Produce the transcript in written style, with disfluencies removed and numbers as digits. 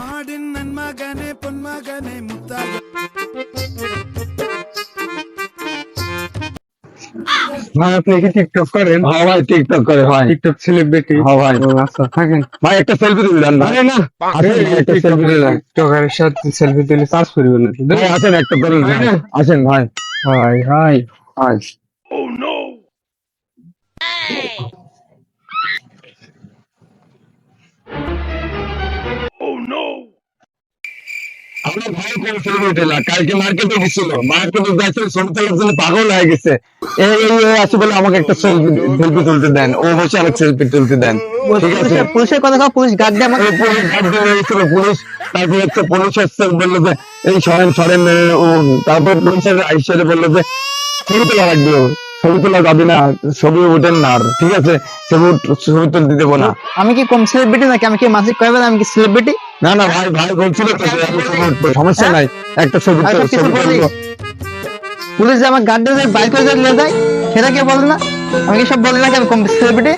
நாடின் நன்மகனே பொன்மகனே முத்தாக ভাই আপনি কি টিকটক করেন? হ্যাঁ ভাই টিকটক করে ভাই। TikTok celebrity? হ্যাঁ ভাই। আচ্ছা থাকেন ভাই একটা সেলফি দিবেন ভাই। আরে না আসেন ভাই, একটা সেলফি দিবেন। টিকটকারের সাথে সেলফি দিলে চার্জ করবে না ভাই আসেন একটা করেন ভাই। আসেন ভাই। High high high. আপনার ভাই কোন সেলিব্রিটি না, কালকে মার্কেটে গেছিল, মার্কেটে যাচ্ছে ছবি তোলার জন্য পাগল হয়ে গেছে। এই আছে বলে আমাকে একটা সেলফি তুলতে দেন, ও বসে আমাকে সেলফি তুলতে দেন। ঠিক আছে, পুলিশের কথা কও, পুলিশ গার্ড দিয়ে আমাকে পুলিশ গার্ড দিয়ে এসেছিল, পুলিশ তারপরে হচ্ছে পুলিশ এসছে বললো যে এই সরেন ও, তারপর পুলিশের আইসে বললো যে ছবি তোলা রাখবে, ছবি তোলা যাবে না, ছবি ওঠেন না আর, ঠিক আছে ছবি তুলতে দেবো না। আমি কি কম সেলিব্রিটি নাকি? আমি কি মাসিক কইবেন আমি কি সেলিব্রিটি? না না ভাই ভাই বলছিল তো যে আমি ছবি উঠবো, সমস্যা নাই, একটা ছবি আর তো কিছু ছবি বলিস? তুলবো। পুলিশ যে আমার গার্ড দিয়ে বাইক করে নিয়ে যায় সেটা কে বলে না? আমি কি সব বলি নাকি আমি কম সেলিব্রিটি?